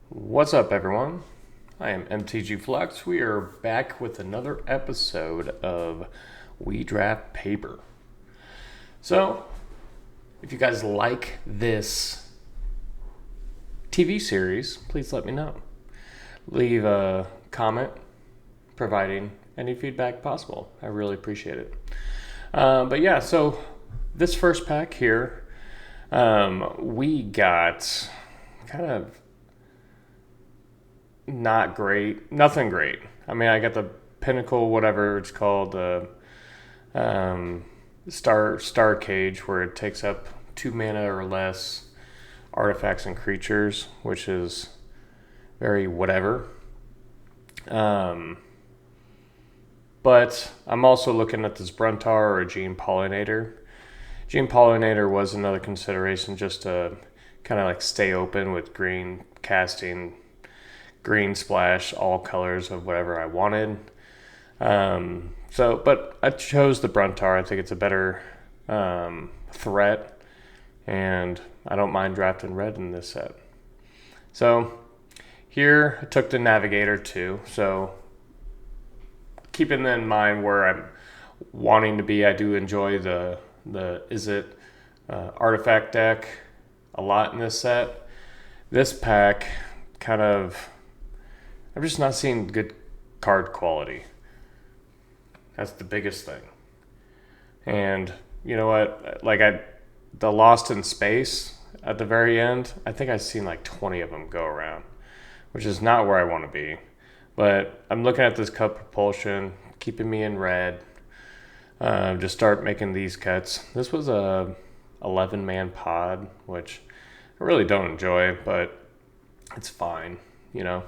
What's up, everyone? I am MTG Flux. We are back with another episode of We Draft Paper. So, if you guys like this TV series, please let me know. Leave a comment providing any feedback possible. I really appreciate it. But yeah, so this first pack here, we got kind of not great, nothing great. I mean, I got the Pinnacle, whatever it's called, the Star Cage, where it takes up 2 mana or less artifacts and creatures, which is very whatever. But I'm also looking at this Bruntar or a Gene Pollinator. Gene Pollinator was another consideration, just to kind of like stay open with green casting, green splash, all colors of whatever I wanted. But I chose the Bruntar. I think it's a better threat, and I don't mind drafting red in this set. So here I took the Navigator too. So keeping in mind where I'm wanting to be, I do enjoy the Izzet artifact deck a lot in this set. This pack kind of, I'm just not seeing good card quality. That's the biggest thing. And you know what? The Lost in Space at the very end, I think I've seen like 20 of them go around, which is not where I want to be. But I'm looking at this Cup Propulsion, keeping me in red. Just start making these cuts. This was a 11-man pod, which I really don't enjoy, but it's fine, you know.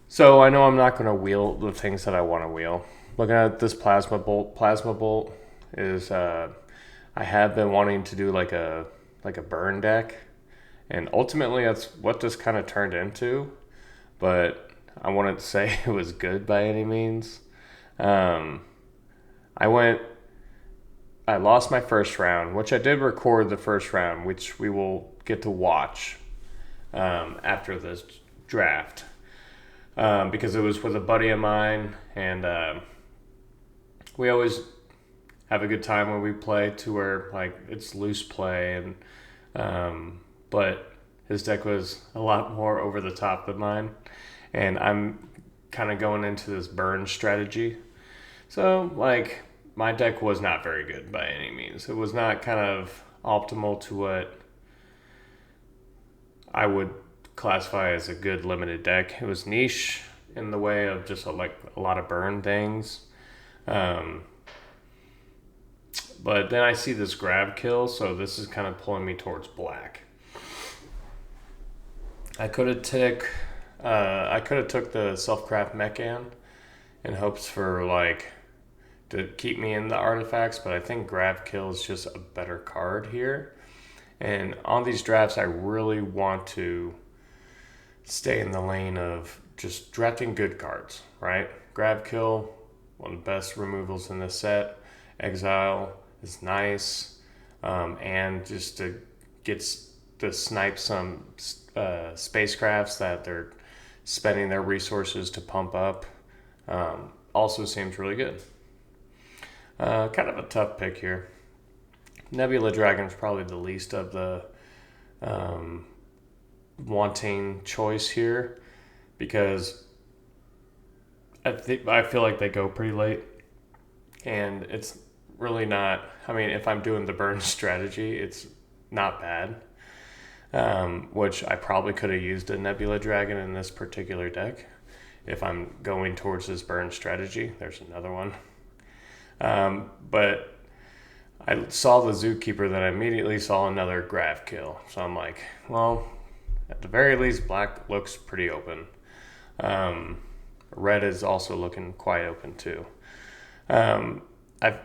So I know I'm not going to wheel the things that I want to wheel. Looking at this Plasma Bolt. Plasma Bolt is I have been wanting to do like a burn deck, and ultimately that's what this kind of turned into. But I wouldn't say it was good by any means. Um, I went. I lost my first round, which I did record the first round, which we will get to watch after this draft. Because it was with a buddy of mine, and we always have a good time when we play, to where like it's loose play, and but his deck was a lot more over the top than mine, and I'm kind of going into this burn strategy. So like my deck was not very good by any means. It was not kind of optimal to what I would classify as a good limited deck. It was niche in the way of just a lot of burn things. Um, but then I see this grab kill, so this is kind of pulling me towards black. I could have took the Selfcraft Mechan in hopes for like to keep me in the artifacts, but I think grab kill is just a better card here. And on these drafts, I really want to stay in the lane of just drafting good cards, right? Grab kill, one of the best removals in this set. Exile is nice, and just to get to snipe some spacecrafts that they're spending their resources to pump up, also seems really good. Kind of a tough pick here. Nebula Dragon is probably the least of the wanting choice here, because I feel like they go pretty late, and it's really not. I mean, if I'm doing the burn strategy, it's not bad. Which I probably could have used a Nebula Dragon in this particular deck if I'm going towards this burn strategy. There's another one. But I saw the Zookeeper, that I immediately saw another grab kill. So I'm like, well, at the very least, black looks pretty open. Red is also looking quite open too. I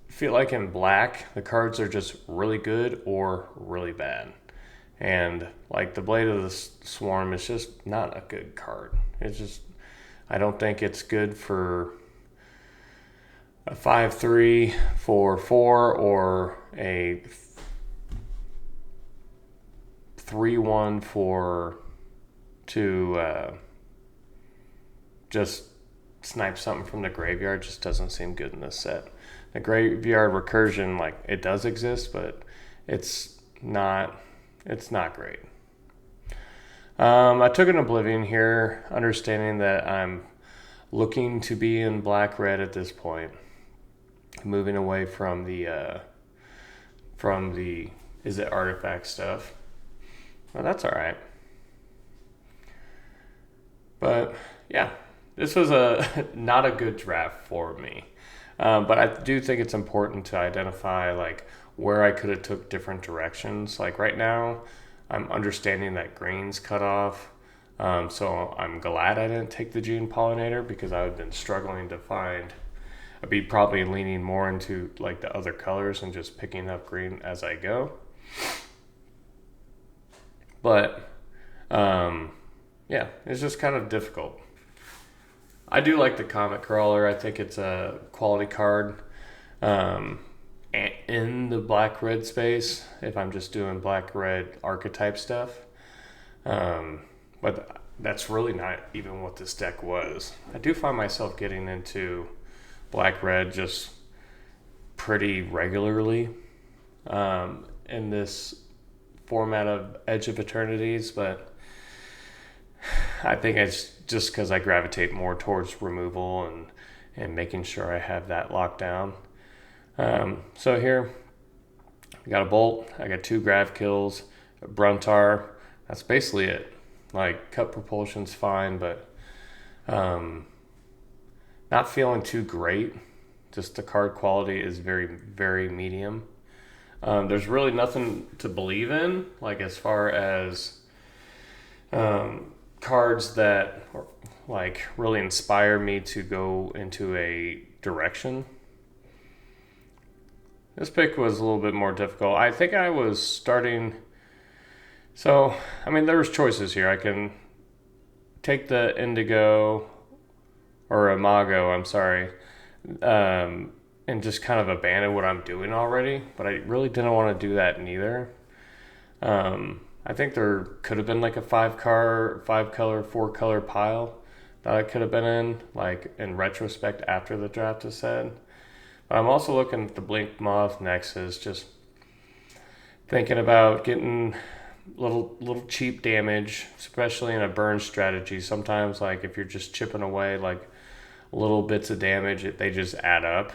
feel like in black, the cards are just really good or really bad. And like the Blade of the Swarm is just not a good card. It's just, I don't think it's good for a 5/3 for 4, or a 3-1 to just snipe something from the graveyard just doesn't seem good in this set. The graveyard recursion, like, it does exist, but it's not great. I took an Oblivion here, understanding that I'm looking to be in black-red at this point, moving away from the is it artifact stuff. Well, that's all right. But yeah, this was not a good draft for me. But I do think it's important to identify like where I could have took different directions. Like right now, I'm understanding that green's cut off. So I'm glad I didn't take the Gene Pollinator, because I would have been struggling to find. I'd be probably leaning more into like the other colors and just picking up green as I go. But yeah, it's just kind of difficult. I do like the Comet Crawler. I think it's a quality card in the black-red space if I'm just doing black-red archetype stuff. But that's really not even what this deck was. I do find myself getting into black-red just pretty regularly in this format of Edge of Eternities, but I think it's just because I gravitate more towards removal and making sure I have that locked down. So here, I got a Bolt, I got 2 Grav Kills, a Bruntar. That's basically it. Like, Cut Propulsion's fine, but not feeling too great. Just the card quality is very, very medium. There's really nothing to believe in, like as far as cards that like really inspire me to go into a direction. This pick was a little bit more difficult. I think I was starting. So, I mean, there was choices here. I can take the Indigo or Imago, I'm sorry, and just kind of abandon what I'm doing already. But I really didn't want to do that neither. I think there could have been like a 5-color, 4-color pile that I could have been in, like in retrospect after the draft is said. But I'm also looking at the Blink Moth Nexus, just thinking about getting little cheap damage, especially in a burn strategy. Sometimes, like if you're just chipping away like little bits of damage, they just add up.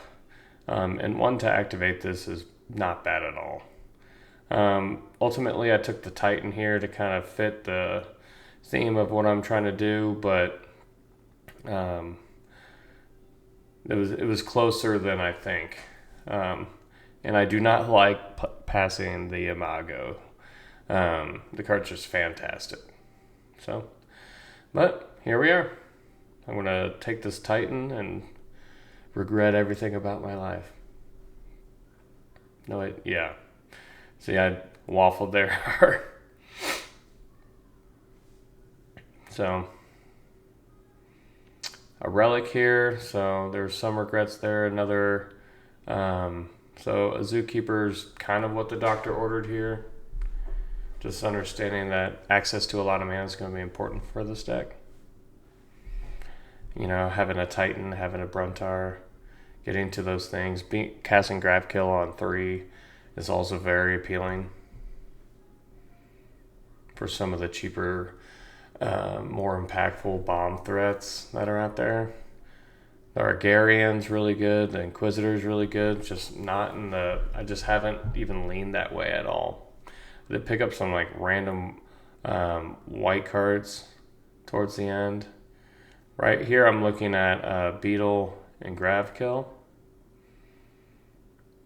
And 1 to activate this is not bad at all. Ultimately, I took the Titan here to kind of fit the theme of what I'm trying to do, but it was closer than I think. And I do not like passing the Imago. The card's just fantastic. So, but here we are. I'm going to take this Titan and regret everything about my life. Yeah. See, I waffled there. So, a relic here. So there's some regrets there. Another. So a Zookeeper's kind of what the doctor ordered here. Just understanding that access to a lot of mana is going to be important for this deck. You know, having a Titan, having a Bruntar, getting to those things. Casting Grav Kill on 3 is also very appealing for some of the cheaper, more impactful bomb threats that are out there. The Argarian's really good. The Inquisitor's really good. Just not in the... I just haven't even leaned that way at all. They pick up some like random white cards towards the end. Right here I'm looking at Beetle and Grav Kill.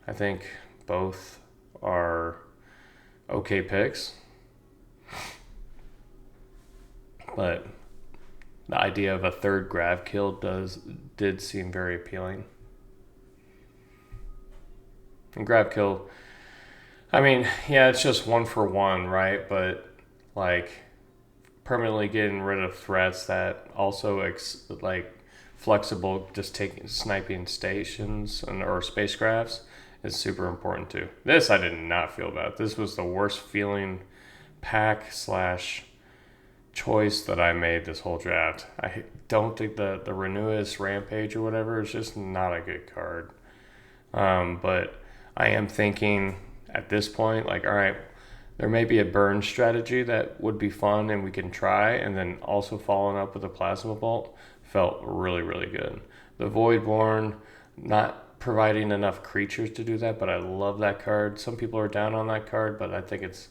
I think both are okay picks. But the idea of a 3rd Grav Kill did seem very appealing. And Grav Kill, I mean, yeah, it's just 1 for 1, right? But like permanently getting rid of threats that also like flexible, just taking sniping stations or spacecrafts is super important too. This I did not feel about. This was the worst feeling pack slash choice that I made this whole draft. I don't think the Renuis Rampage or whatever is just not a good card. But I am thinking at this point, like, all right, there may be a burn strategy that would be fun and we can try, and then also following up with a Plasma Bolt felt really, really good. The Voidborn, not providing enough creatures to do that, but I love that card. Some people are down on that card, but I think it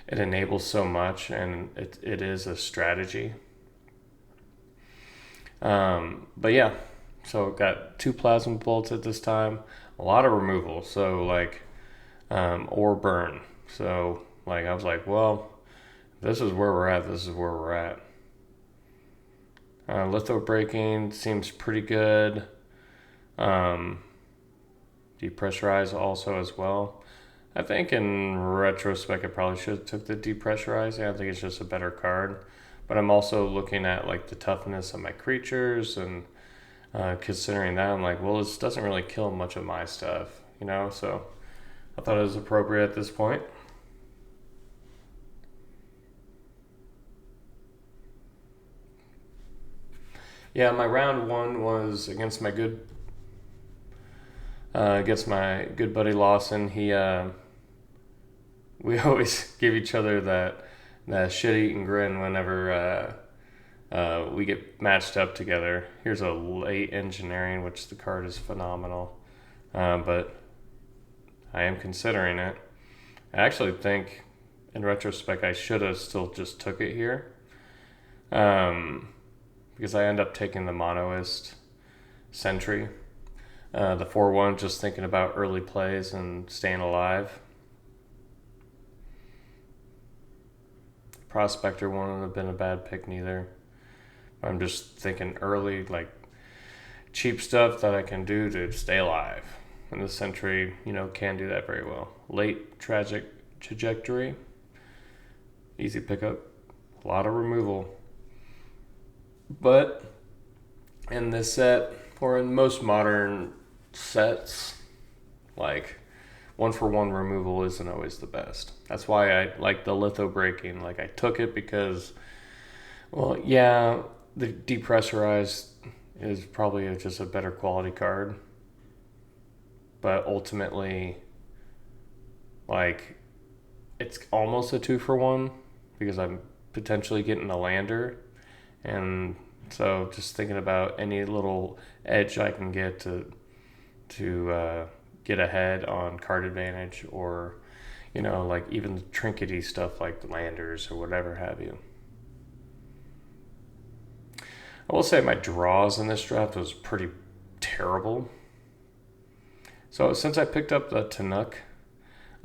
enables so much, and it is a strategy. But yeah, so got 2 Plasma Bolts at this time, a lot of removal, so like, or burn. So like I was like, well, this is where we're at. This is where we're at. Litho Breaking seems pretty good. Depressurize also as well. I think in retrospect, I probably should have took the Depressurize. I think it's just a better card. But I'm also looking at like the toughness of my creatures, and considering that, I'm like, well, this doesn't really kill much of my stuff, you know? So I thought it was appropriate at this point. Yeah, my round one was against my good buddy Lawson. We always give each other that shit-eating grin whenever we get matched up together. Here's a late engineering, which the card is phenomenal, but I am considering it. I actually think, in retrospect, I should have still just took it here, because I end up taking the Monoist Sentry, the 4/1, just thinking about early plays and staying alive. Prospector wouldn't have been a bad pick neither. I'm just thinking early, like cheap stuff that I can do to stay alive. And the Sentry, can do that very well. Late Tragic Trajectory, easy pickup, a lot of removal. But in this set, or in most modern sets, like 1-for-1 removal isn't always the best. That's why I like the Litho Breaking. Like, I took it because, well, yeah, the Depressurized is probably just a better quality card. But ultimately, like, it's almost a 2-for-1 because I'm potentially getting a lander. And so just thinking about any little edge I can get to get ahead on card advantage, or like even the trinkety stuff like the landers or whatever have you. I will say my draws in this draft was pretty terrible. So since I picked up the Tanook,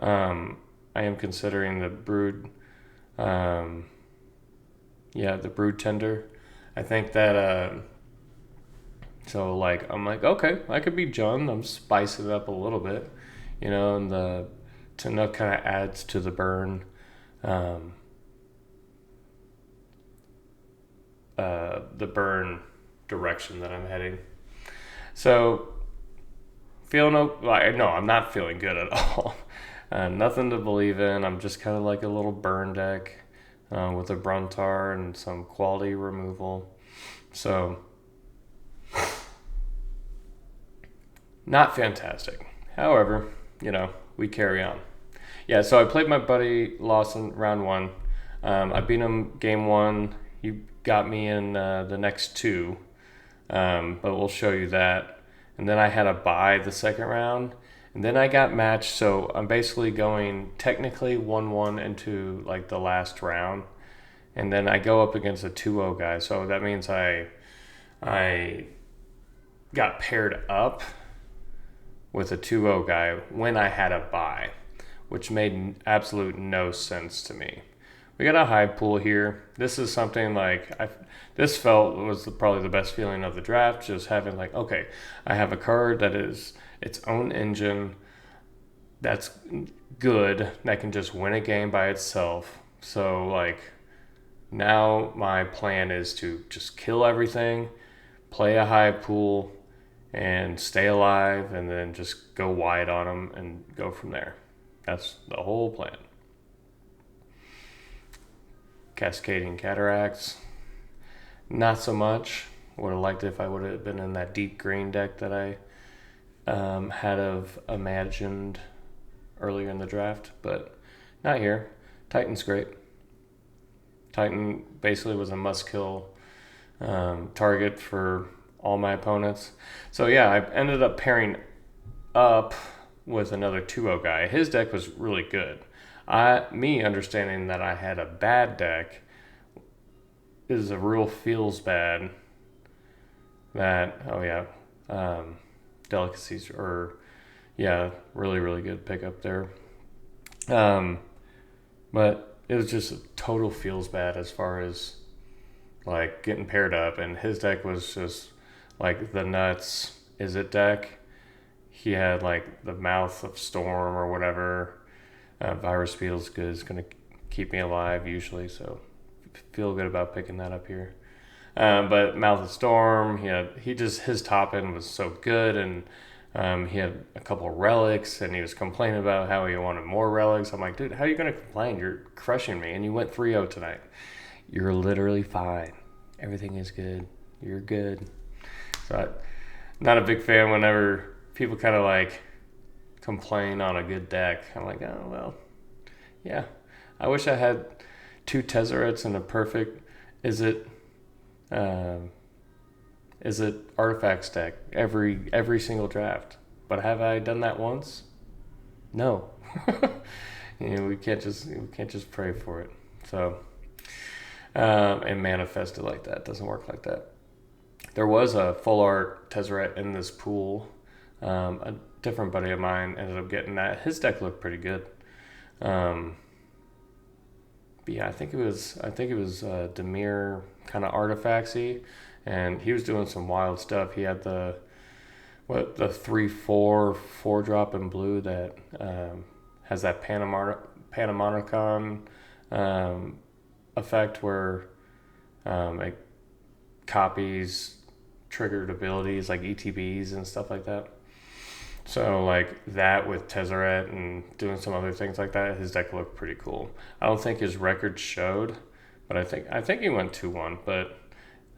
I am considering the Brood, the Brood Tender. I think that, so like, I'm like, okay, I could be Jund. I'm spicing it up a little bit, and the Tanook kind of adds to the burn, the burn direction that I'm heading. So feeling like, no, I'm not feeling good at all. Nothing to believe in. I'm just kind of like a little burn deck with a Bruntar and some quality removal. So not fantastic. However, we carry on. Yeah, so I played my buddy Lawson round one. I beat him game one. He got me in the next two, but we'll show you that. And then I had a bye the second round, and then I got matched. So I'm basically going technically 1-1 into like the last round, and then I go up against a 2-0 guy. So that means I got paired up with a 2-0 guy when I had a bye, which made absolute no sense to me. We got a high pool here. This is something like this felt was probably the best feeling of the draft, just having like, okay, I have a card that is its own engine that's good, that can just win a game by itself. So like, now my plan is to just kill everything, play a high pool, and stay alive, and then just go wide on them and go from there. That's the whole plan. Cascading Cataracts. Not so much. Would have liked it if I would have been in that deep green deck that I had of imagined earlier in the draft, but not here. Titan's great. Titan basically was a must-kill target for all my opponents. So yeah, I ended up pairing up with another 2-0 guy. His deck was really good. Me understanding that I had a bad deck is a real feels bad that, delicacies, or yeah, really, really good pickup there. But it was just a total feels bad as far as like getting paired up, and his deck was just like the nuts is it deck. He had like the Mouth of Storm or whatever. Virus feels good, is going to keep me alive usually, so feel good about picking that up here. But Mouth of Storm, his top end was so good, and he had a couple of relics, and he was complaining about how he wanted more relics. I'm like, dude, how are you going to complain? You're crushing me, and you went 3-0 tonight. You're literally fine. Everything is good. You're good. So I'm not a big fan whenever people kind of like complain on a good deck. I'm like, oh, well, yeah. I wish I had 2 Tezzerets and a perfect, is it artifacts deck every single draft. But have I done that once? No. We can't just pray for it. So and manifest it like that. It doesn't work like that. There was a full art Tezzeret in this pool. A different buddy of mine ended up getting that. His deck looked pretty good. But yeah, I think it was Dimir kind of artifactsy, and he was doing some wild stuff. He had the 3/4 4-drop in blue that has that Panamonicon effect where it copies triggered abilities like ETBs and stuff like that. So like that with Tezzeret and doing some other things like that, his deck looked pretty cool. I don't think his record showed, but I think he went 2-1, but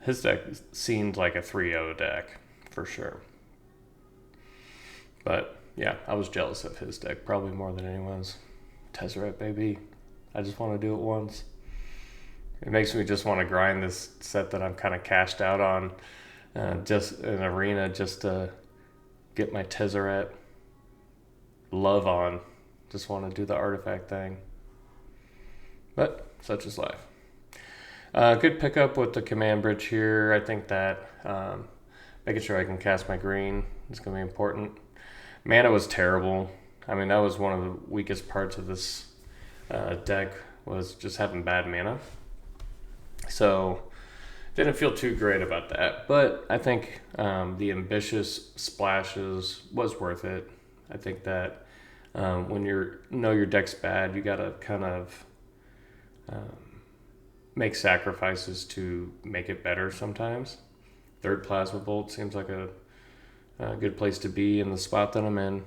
his deck seemed like a 3-0 deck for sure. But yeah, I was jealous of his deck probably more than anyone's. Tezzeret, baby. I just want to do it once. It makes me just want to grind this set that I'm kind of cashed out on, just an arena, just to get my Tezzeret love on. Just want to do the artifact thing. But such is life. Good pickup with the command bridge here. I think that making sure I can cast my green is going to be important. Mana was terrible. I mean, that was one of the weakest parts of this deck, was just having bad mana. So didn't feel too great about that. But I think the ambitious splashes was worth it. I think that when your deck's bad, you got to kind of make sacrifices to make it better sometimes. Third Plasma Bolt seems like a good place to be in the spot that I'm in.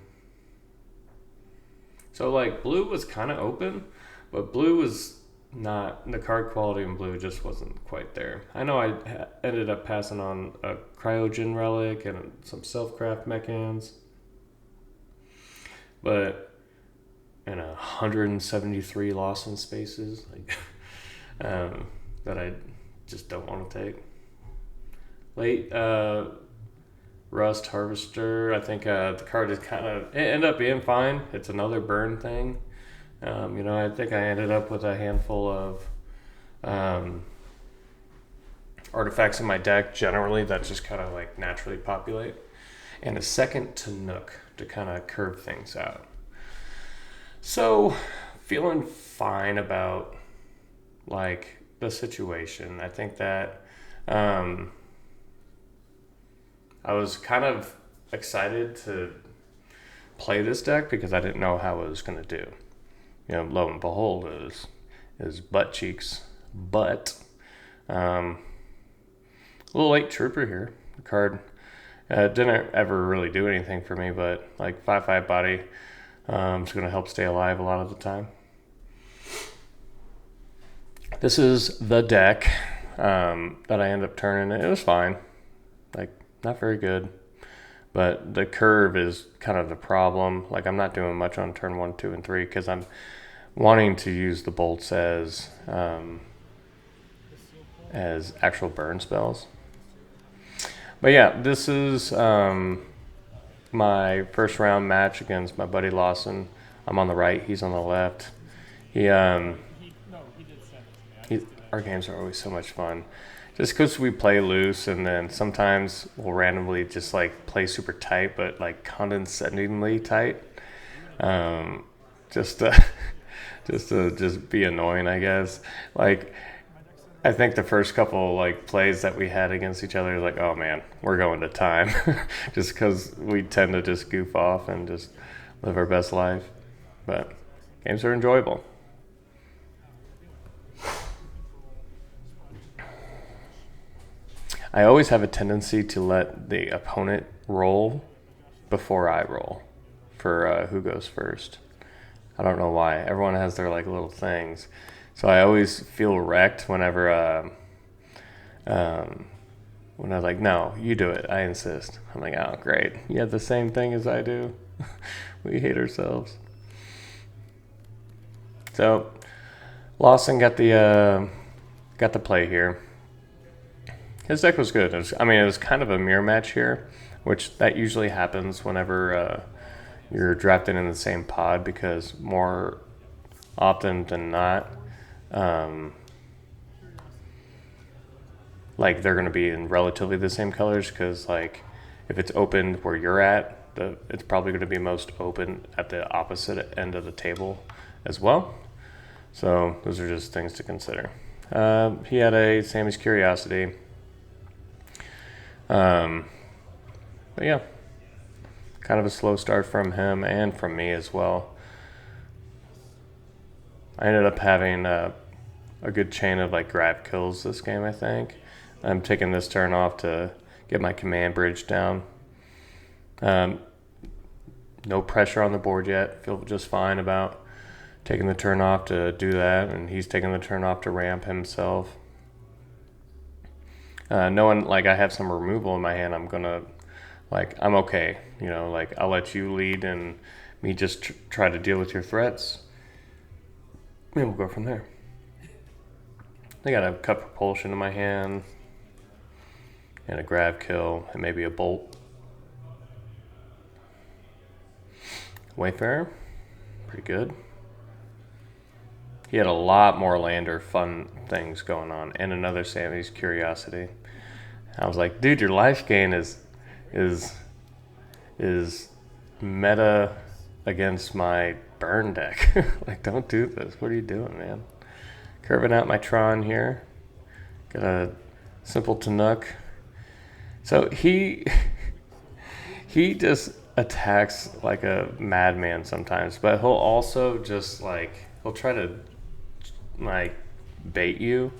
So like blue was kind of open, but blue was not, the card quality in blue just wasn't quite there. I know I ended up passing on a Cryogen Relic and some Self-Craft Mechans, but in 173 Lost in Spaces like that I just don't want to take. Late Rust Harvester, I think the card is kind of, it ended up being fine. It's another burn thing. I think I ended up with a handful of artifacts in my deck generally that just kind of like naturally populate, and a second to Nook to kind of curve things out. So feeling fine about like the situation. I think that I was kind of excited to play this deck because I didn't know how it was going to do. Lo and behold, is butt cheeks. But a little late Trooper here. The card didn't ever really do anything for me, but like 5/5 body is going to help stay alive a lot of the time. This is the deck that I ended up turning. It was fine, like not very good, but the curve is kind of the problem. Like I'm not doing much on turn 1, 2, and 3 because I'm wanting to use the bolts as actual burn spells. But yeah, this is my first round match against my buddy Lawson. I'm on the right, he's on the left. Our games are always so much fun. Just because we play loose and then sometimes we'll randomly just like play super tight, but like condescendingly tight. Just to, just be annoying, I guess. Like, I think the first couple like plays that we had against each other, like, oh man, we're going to time, just because we tend to just goof off and just live our best life. But games are enjoyable. I always have a tendency to let the opponent roll before I roll for who goes first. I don't know why. Everyone has their like little things, so I always feel wrecked when I was like, no, you do it. I insist. I'm like, oh great, you have the same thing as I do. We hate ourselves. So Lawson got the play here. His deck was good. It was kind of a mirror match here, which that usually happens whenever you're drafted in the same pod, because more often than not, like they're going to be in relatively the same colors, because like if it's open where you're at, it's probably going to be most open at the opposite end of the table as well. So those are just things to consider. He had a Sammy's Curiosity. But yeah, kind of a slow start from him and from me as well. I ended up having a good chain of like grab kills this game, I think. I'm taking this turn off to get my command bridge down. No pressure on the board yet. Feel just fine about taking the turn off to do that, and he's taking the turn off to ramp himself. Knowing like I have some removal in my hand, I'm okay. Like I'll let you lead and me just try to deal with your threats. And we'll go from there. I got a cut propulsion in my hand and a grab kill and maybe a bolt. Wayfarer, pretty good. He had a lot more lander fun things going on, and another Sammy's Curiosity. I was like, dude, your life gain is meta against my burn deck. Like, don't do this. What are you doing, man? Curving out my Tron here. Got a simple Tanuk. So he just attacks like a madman sometimes, but he'll also just like he'll try to like bait you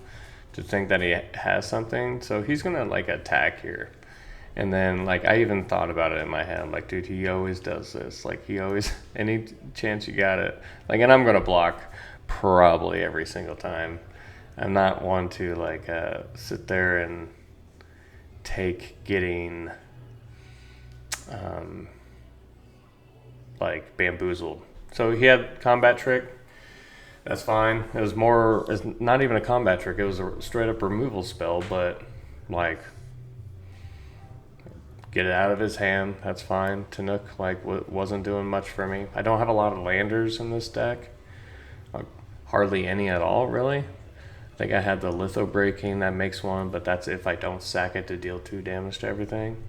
to think that he has something. So he's gonna like attack here. And then like I even thought about it in my head. I'm like, dude, he always does this. Like he always any chance you got it. Like, and I'm gonna block probably every single time. I'm not one to like sit there and take getting like bamboozled. So he had combat trick. That's fine. It's not even a combat trick. It was a straight up removal spell, but like get it out of his hand. That's fine. Tanuk like wasn't doing much for me. I don't have a lot of landers in this deck. Hardly any at all, really. I think I had the litho breaking that makes one, but that's if I don't sack it to deal 2 damage to everything.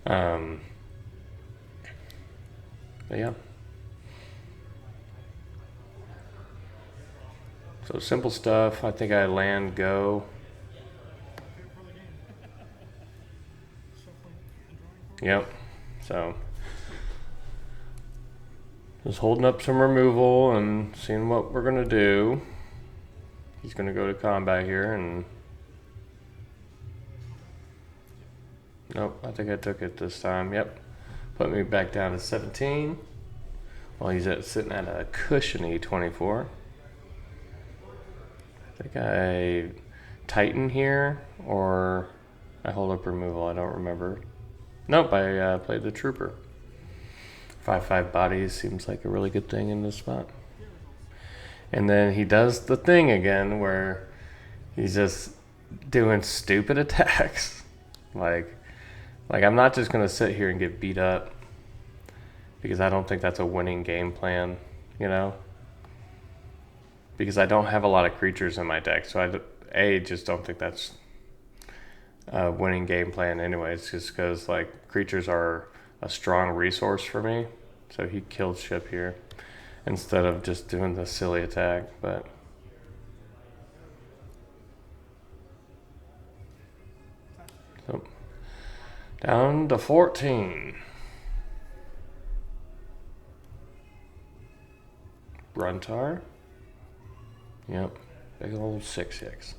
But yeah. So simple stuff. I think I land go. Yep. So just holding up some removal and seeing what we're gonna do. He's gonna go to combat here and nope, I think I took it this time. Yep. Put me back down to 17. While he's sitting at a cushiony 24. I think I Titan here, or I hold up removal. I don't remember. Nope, I played the Trooper. 5/5 bodies seems like a really good thing in this spot. And then he does the thing again where he's just doing stupid attacks. like I'm not just gonna sit here and get beat up, because I don't think that's a winning game plan, you know? Because I don't have a lot of creatures in my deck, so I just don't think that's a winning game plan anyways, just because like creatures are a strong resource for me. So he killed ship here instead of just doing the silly attack. But so, down to 14. Bruntar. Yep, big old 6/6.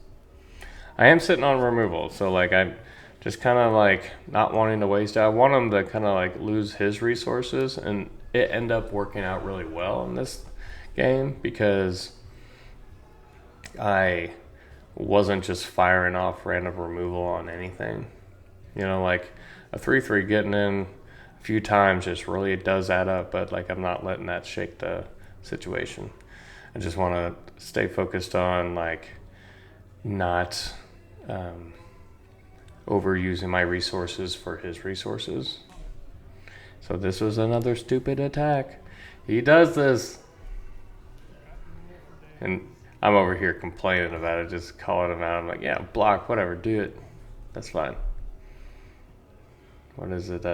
I am sitting on removal, so like I'm just kind of like not wanting to waste it. I want him to kind of like lose his resources, and it ended up working out really well in this game because I wasn't just firing off random removal on anything. You know, like a 3/3 getting in a few times just really does add up, but like I'm not letting that shake the situation. I just want to stay focused on like not overusing my resources for his resources. So this was another stupid attack. He does this. And I'm over here complaining about it, just calling him out. I'm like, yeah, block, whatever, do it. That's fine. What is it?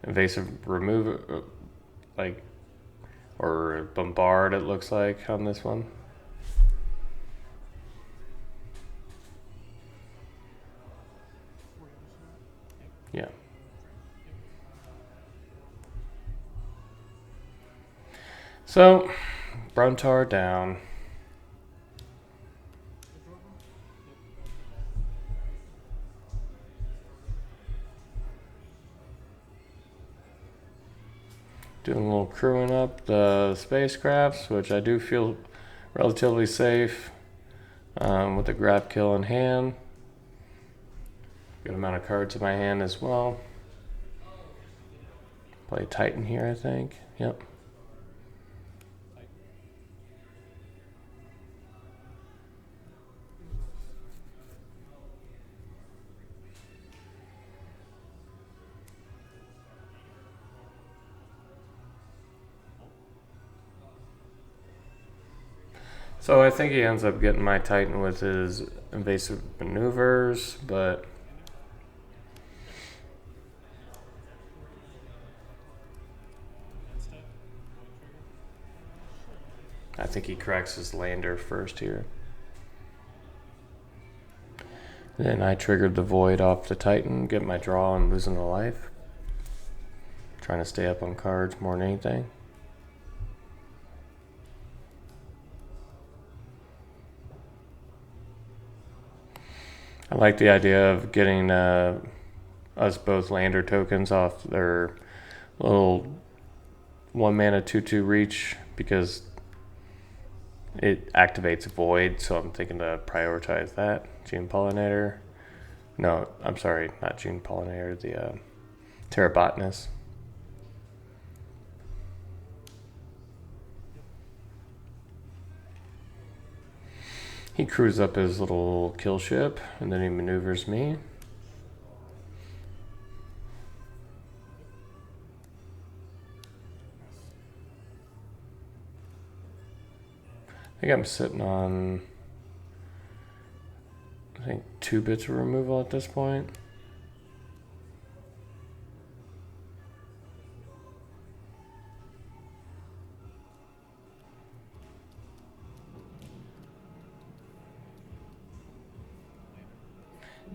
Invasive remove, like, or bombard, it looks like on this one. Yeah. So, Bruntar down. Doing a little crewing up the spacecrafts, which I do feel relatively safe with the grab kill in hand. Good amount of cards in my hand as well. Play Titan here, I think. Yep. So I think he ends up getting my Titan with his invasive maneuvers, but I think he corrects his lander first here. Then I triggered the Void off the Titan, get my draw and losing a life. Trying to stay up on cards more than anything. I like the idea of getting us both lander tokens off their little 1-mana 2/2 reach, because it activates Void, so I'm thinking to prioritize that. Gene Pollinator. No, I'm sorry, not Gene Pollinator, the Terrabotanist. He crews up his little kill ship, and then he maneuvers me. I think I'm sitting on, I think, 2 bits of removal at this point.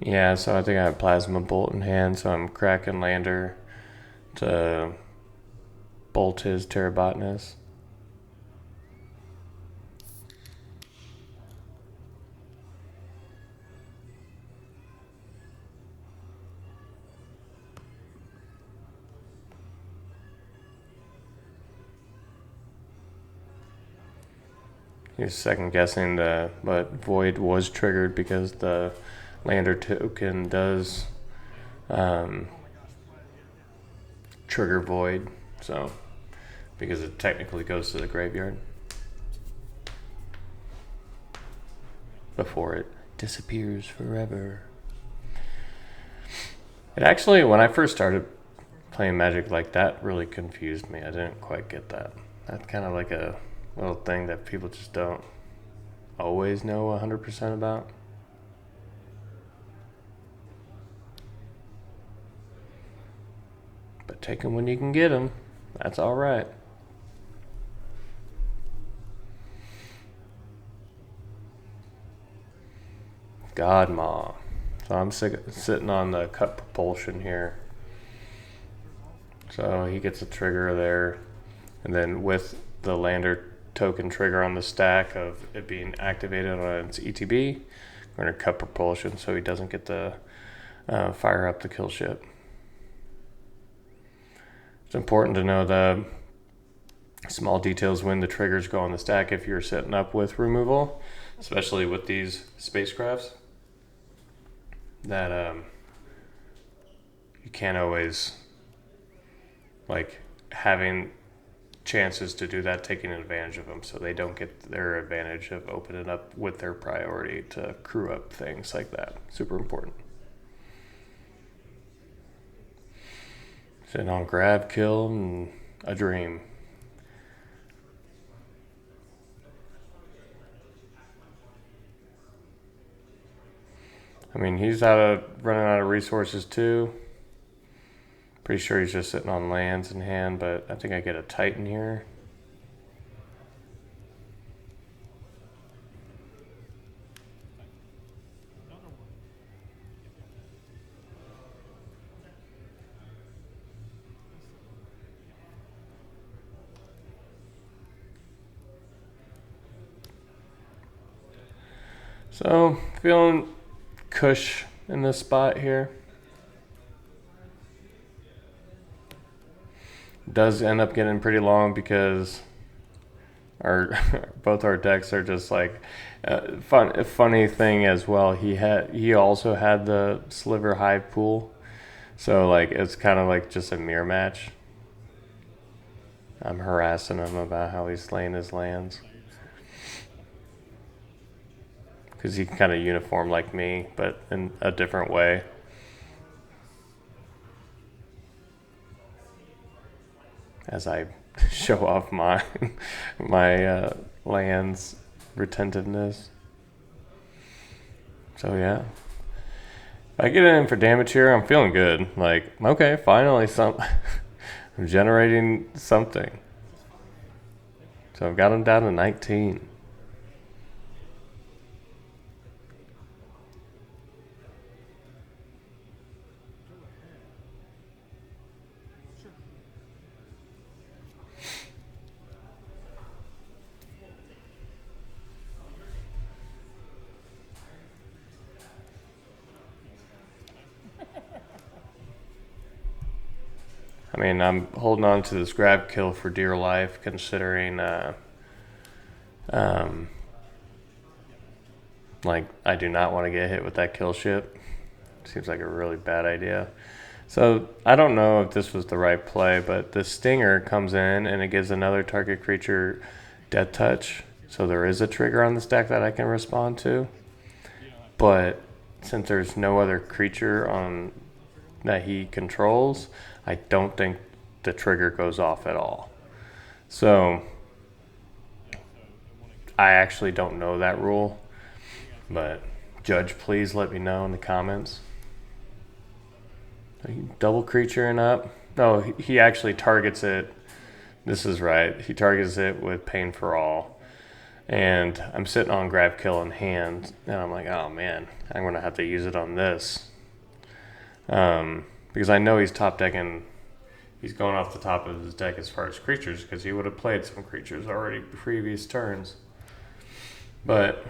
Yeah, so I think I have Plasma Bolt in hand, so I'm cracking lander to bolt his Terrabotanist. He was second guessing but Void was triggered because the lander token does trigger Void, so because it technically goes to the graveyard before it disappears forever. It actually, when I first started playing Magic, like that really confused me. I didn't quite get that. That's kind of like a little thing that people just don't always know 100% about. But take them when you can get them. That's all right. Godmaw. So I'm sitting on the cut propulsion here. So he gets a trigger there. And then with the lander token trigger on the stack of it being activated on its ETB, we're going to cut propulsion so he doesn't get to fire up the kill ship. It's important to know the small details when the triggers go on the stack if you're setting up with removal, especially with these spacecrafts, that you can't always, like, having chances to do that, taking advantage of them so they don't get their advantage of opening up with their priority to crew up things like that. Super important. Sitting on grab, kill, and a dream. I mean, he's running out of resources too. Pretty sure he's just sitting on lands in hand, but I think I get a Titan here. So, feeling cush in this spot here. Does end up getting pretty long because both our decks are just like funny thing as well. He also had the Sliver Hive pool, so like it's kind of like just a mirror match. I'm harassing him about how he's slaying his lands because he can kind of uniform like me, but in a different way. As I show off my land's retentiveness. So yeah, if I get in for damage here, I'm feeling good. Like, okay, finally I'm generating something. So I've got him down to 19. I mean, I'm holding on to this grab kill for dear life, considering, like, I do not want to get hit with that kill ship. Seems like a really bad idea. So I don't know if this was the right play, but the Stinger comes in and it gives another target creature death touch. So there is a trigger on the stack that I can respond to. But since there's no other creature on that he controls, I don't think the trigger goes off at all. So I actually don't know that rule, but Judge, please let me know in the comments. Double creature and up. No, he actually targets it. This is right. He targets it with Pain for All. And I'm sitting on grab kill in hand, and I'm like, oh man, I'm going to have to use it on this. Because I know he's top decking, he's going off the top of his deck as far as creatures, because he would have played some creatures already previous turns. But,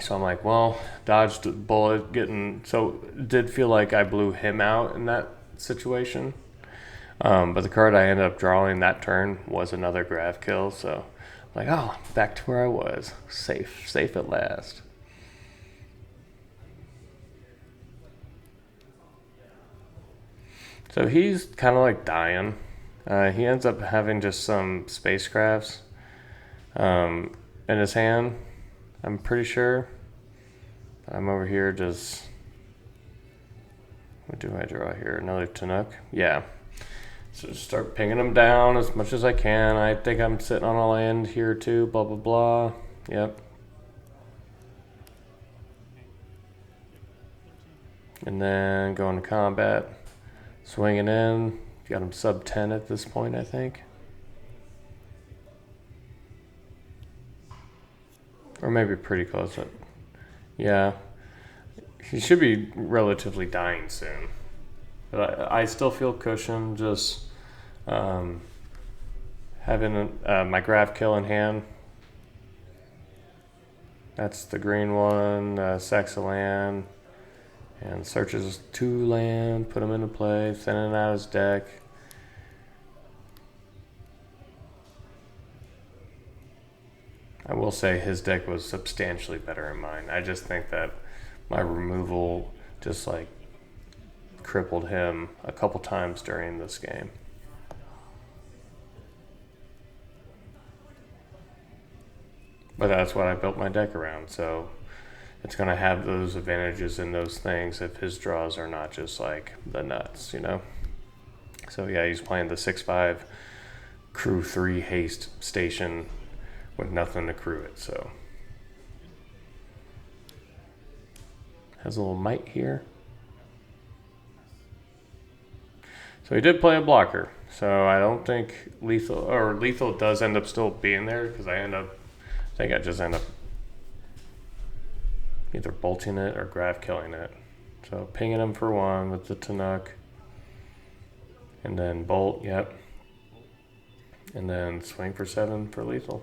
so I'm like, well, dodged a bullet, so it did feel like I blew him out in that situation. But the card I ended up drawing that turn was another grab kill, so Like, oh, back to where I was. Safe at last. So he's kind of like dying. He ends up having just some spacecrafts in his hand. I'm pretty sure. I'm over here just... What do I draw here? Another Tanook? Yeah. So just start pinging them down as much as I can. I think I'm sitting on a land here too, blah, blah, blah. Yep. And then go into combat. Swinging in. Got him sub 10 at this point, I think. Or maybe pretty close. Yeah. He should be relatively dying soon. But I still feel cushion just having my graph kill in hand. That's the green one, sacks a land, and searches 2 land, put them into play, thinning out his deck. I will say his deck was substantially better than mine. I just think that my removal just like crippled him a couple times during this game. But that's what I built my deck around, so it's going to have those advantages and those things if his draws are not just like the nuts, you know? So yeah, he's playing the 6/5 crew 3 haste station with nothing to crew it, so. Has a little might here. So he did play a blocker, so I don't think lethal does end up still being there because I think I just end up either bolting it or graph killing it. So pinging him for 1 with the Tanook. And then bolt, yep. And then swing for 7 for lethal.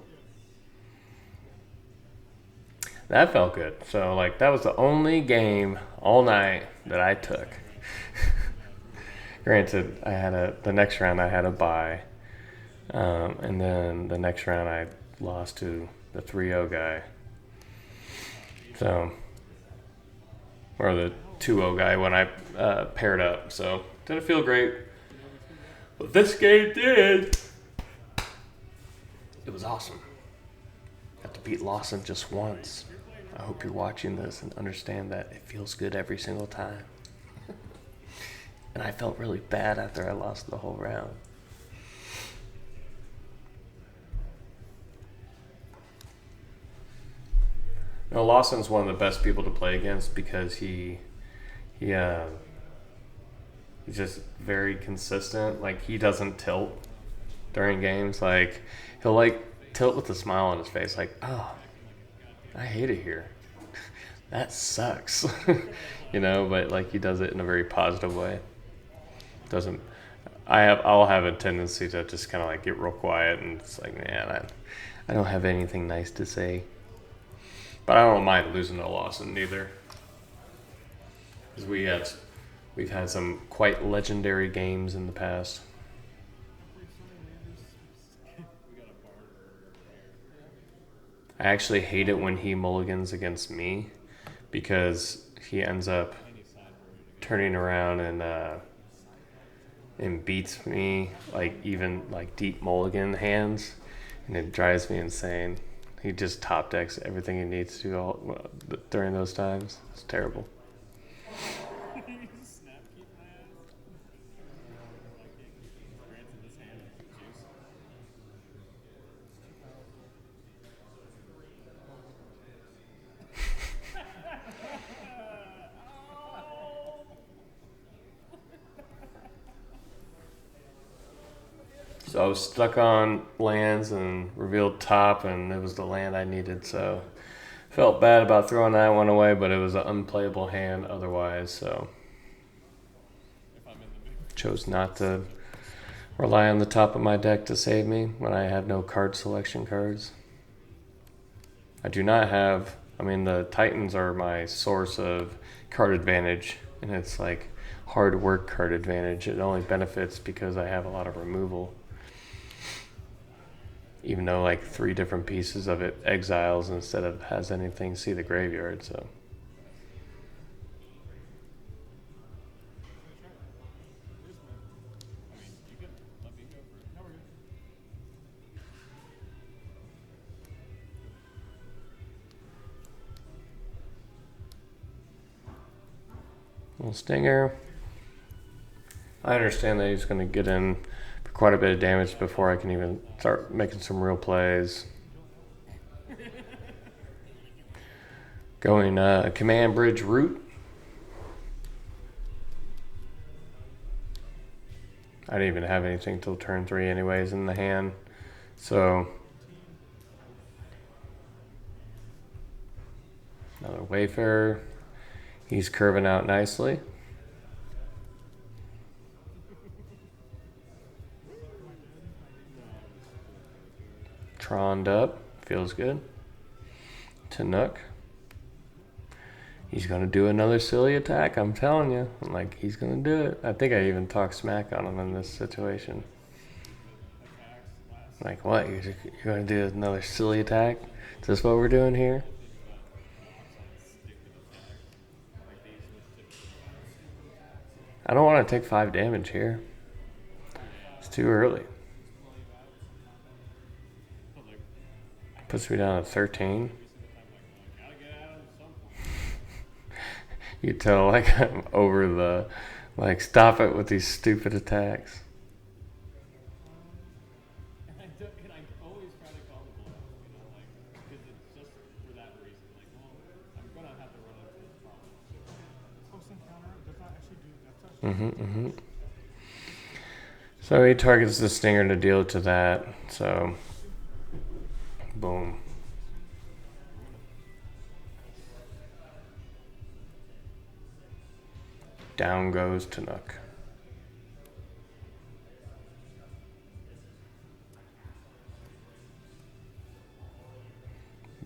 That felt good. So like that was the only game all night that I took. Granted, the next round I had a bye. And then the next round I lost to the 3-0 guy. So, or the 2-0 guy when I paired up. So, didn't feel great. But this game did. It was awesome. Got to beat Lawson just once. I hope you're watching this and understand that it feels good every single time. And I felt really bad after I lost the whole round. You know, Lawson's one of the best people to play against because he's just very consistent. Like, he doesn't tilt during games. Like, he'll like tilt with a smile on his face. Like, oh, I hate it here. That sucks. You know, but like he does it in a very positive way. I'll have a tendency to just kind of like get real quiet and it's like, man, I don't have anything nice to say. But I don't mind losing to Lawson either. Because we've had some quite legendary games in the past. I actually hate it when he mulligans against me because he ends up turning around and beats me like even like deep mulligan hands, and it drives me insane. He just top decks everything he needs to during those times. It's terrible. So I was stuck on lands and revealed top, and it was the land I needed. So felt bad about throwing that one away, but it was an unplayable hand otherwise. So chose not to rely on the top of my deck to save me when I have no card selection cards. I do not have. I mean, the Titans are my source of card advantage, and it's like hard work card advantage. It only benefits because I have a lot of removal. even though like 3 different pieces of it exiles instead of has anything see the graveyard. So little stinger. I understand that he's going to get in for quite a bit of damage before I can even start making some real plays. Going command bridge root. I didn't even have anything till turn 3 anyways in the hand. So another Wayfarer. He's curving out nicely. Troned up. Feels good. Tanook. He's going to do another silly attack. I'm telling you. Like, he's going to do it. I think I even talked smack on him in this situation. Like, what? You're going to do another silly attack? Is this what we're doing here? I don't want to take 5 damage here. It's too early. Puts me down to 13. You tell like I'm over the, like, stop it with these stupid attacks. So he targets the stinger to deal to that. So, boom. Down goes Tanook.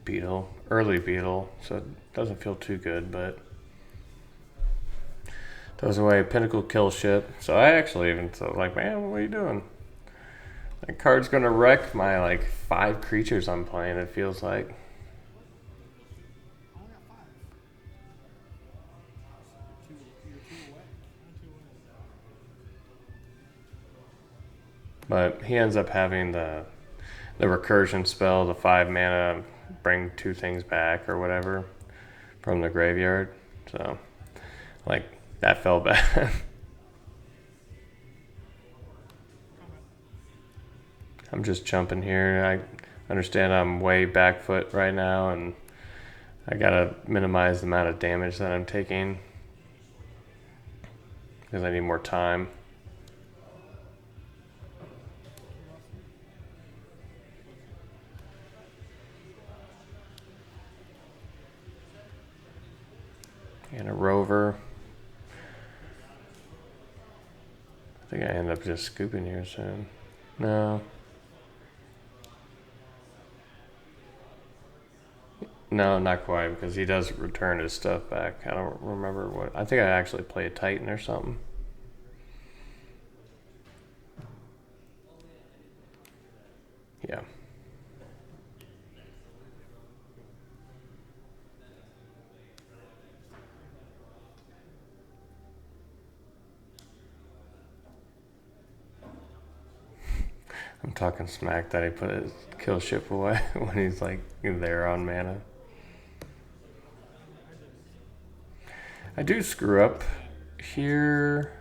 Beetle, early beetle, so it doesn't feel too good, but throws away a Pinnacle Kill Ship. So I actually even thought, like, man, what are you doing? That card's gonna wreck my like 5 creatures I'm playing. It feels like. But he ends up having the recursion spell, the 5 mana, bring 2 things back or whatever from the graveyard. So, like, that felt bad. I'm just jumping here. I understand I'm way back foot right now, and I gotta minimize the amount of damage that I'm taking because I need more time. And a rover. I think I end up just scooping here soon. No. No, not quite, because he does return his stuff back. I don't remember what. I think I actually play a Titan or something. Yeah. I'm talking smack that he put his kill ship away when he's like there on mana. I do screw up here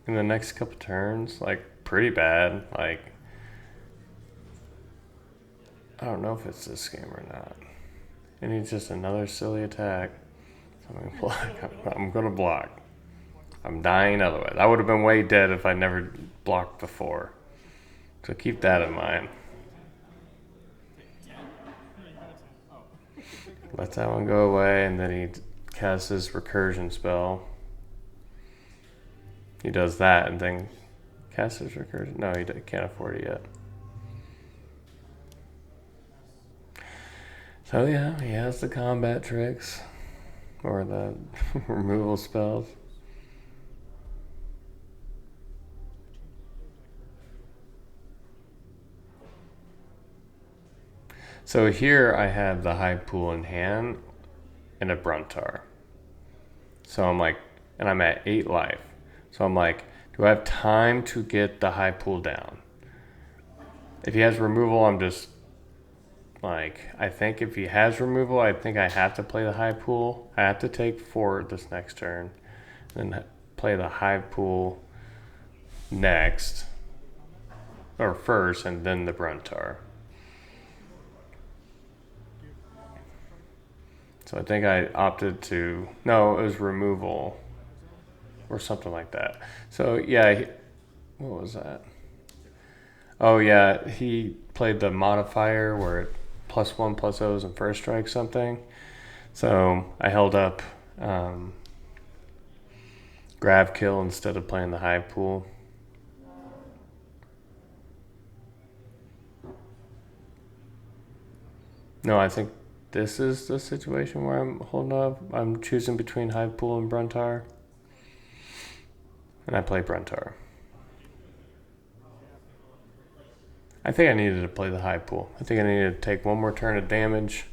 in the next couple turns, like pretty bad. Like, I don't know if it's this game or not. And he's just another silly attack. So I'm gonna block. I'm gonna block. I'm dying otherwise. I would have been way dead if I never blocked before. So keep that in mind. Let that one go away, and then he casts his recursion spell. He does that, and then casts his recursion. No, he can't afford it yet. So yeah, he has the combat tricks. Or the removal spells. So here I have the Hive Pool in hand and a Bruntar. So I'm like, and I'm at 8 life. So I'm like, do I have time to get the Hive Pool down? If he has removal, I'm just like, I think if he has removal, I think I have to play the Hive Pool. I have to take 4 this next turn, then play the Hive Pool next, or first, and then the Bruntar. So I think I opted to, no, it was removal or something like that. So yeah, what was that? Oh yeah, he played the modifier where it +1/+O's and first strike something. So I held up grab kill instead of playing the Hive Pool. No, I think this is the situation where I'm holding up. I'm choosing between Hive Pool and Bruntar. And I play Bruntar. I think I needed to play the Hive Pool. I think I needed to take one more turn of damage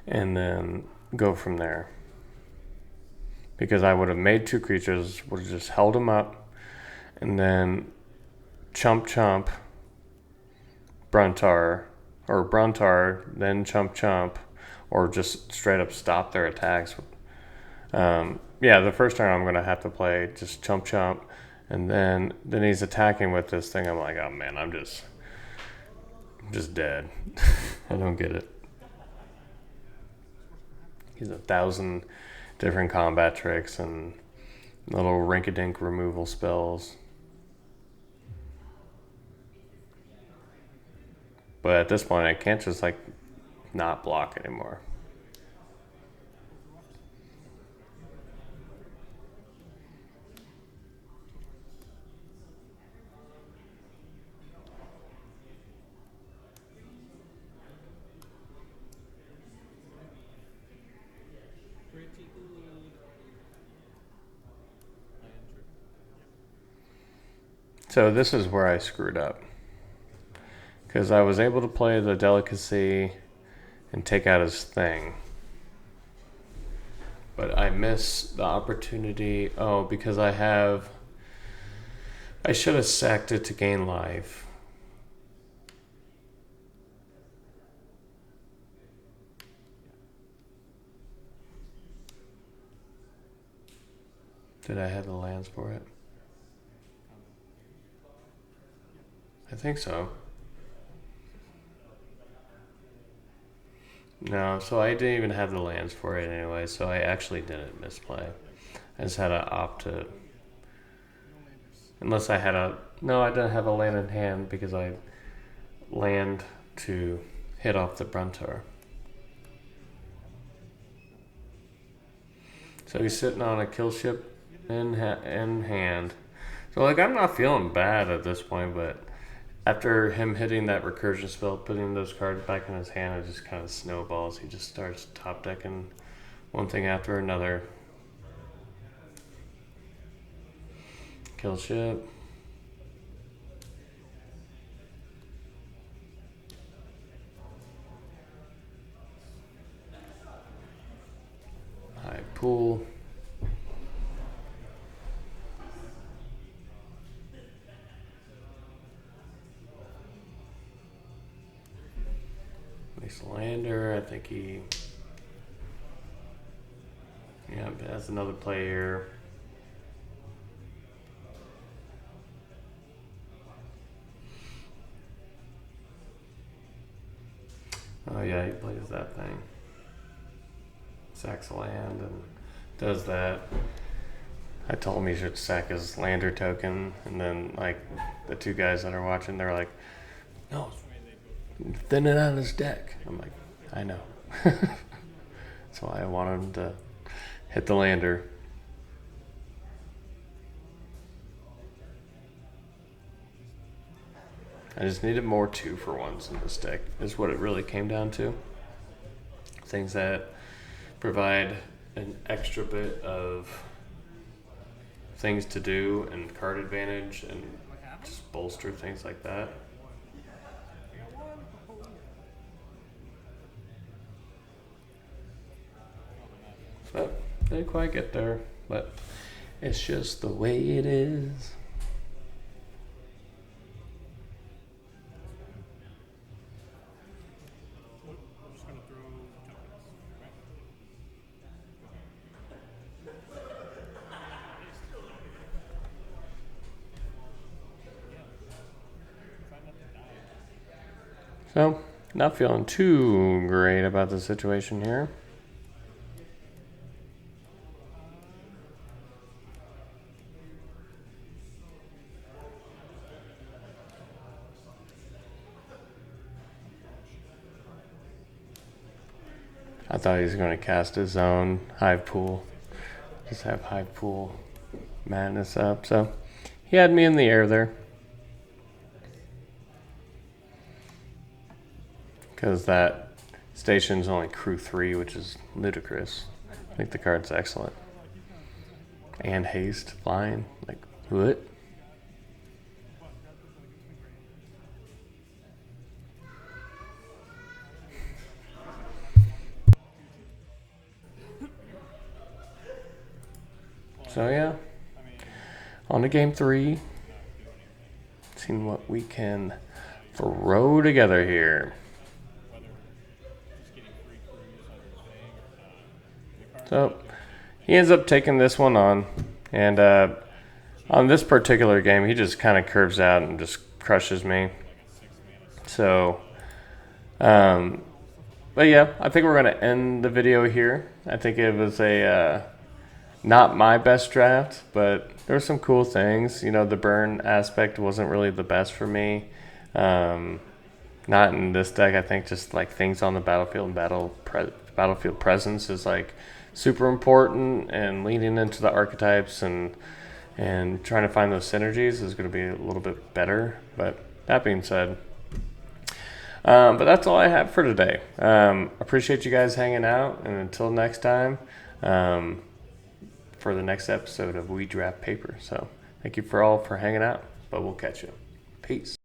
and then go from there. Because I would have made 2 creatures, would have just held them up, and then chump Bruntar, or Bruntar, then chump, or just straight up stop their attacks. Yeah, the first turn I'm going to have to play just chump, and then he's attacking with this thing. I'm like, oh man, I'm just dead. I don't get it. He's 1,000 different combat tricks and little rink-a-dink removal spells. But at this point, I can't just like not block anymore. So this is where I screwed up. Because I was able to play the Delicacy and take out his thing. But I missed the opportunity. Oh, because I should have sacked it to gain life. Did I have the lands for it? I think so. No, so I didn't even have the lands for it anyway, so I actually didn't misplay. I just had to opt to. Unless I had a. No, I didn't have a land in hand because I land to hit off the Bruntar. So he's sitting on a kill ship in hand. So like I'm not feeling bad at this point, but after him hitting that recursion spell, putting those cards back in his hand, it just kind of snowballs. He just starts top decking one thing after another. Kill ship. High pool. Nice lander. I think he. Yeah, that's another player. Oh yeah, he plays that thing. Sacks land and does that. I told him he should sack his lander token, and then like the 2 guys that are watching, they're like, "No, thin it out his deck." I'm like, "I know." That's why I want him to hit the lander. I just needed more 2-for-1s in this deck, is what it really came down to. Things that provide an extra bit of things to do and card advantage and just bolster things like that. But didn't quite get there. But it's just the way it is. So, not feeling too great about the situation here. I thought he was going to cast his own Hive Pool. Just have Hive Pool madness up. So, he had me in the air there. Because that station's only crew 3, which is ludicrous. I think the card's excellent. And haste, flying, like, what? So yeah, on to game 3. Seeing what we can throw together here. So he ends up taking this one on, and on this particular game, he just kind of curves out and just crushes me. So, but yeah, I think we're going to end the video here. I think it was a not my best draft, but there were some cool things. You know, the burn aspect wasn't really the best for me. Not in this deck. I think just like things on the battlefield and battlefield presence is like super important, and leaning into the archetypes and trying to find those synergies is going to be a little bit better. But that being said, but that's all I have for today. Appreciate you guys hanging out, and until next time, for the next episode of We Draft Paper. So thank you for hanging out, but we'll catch you. Peace.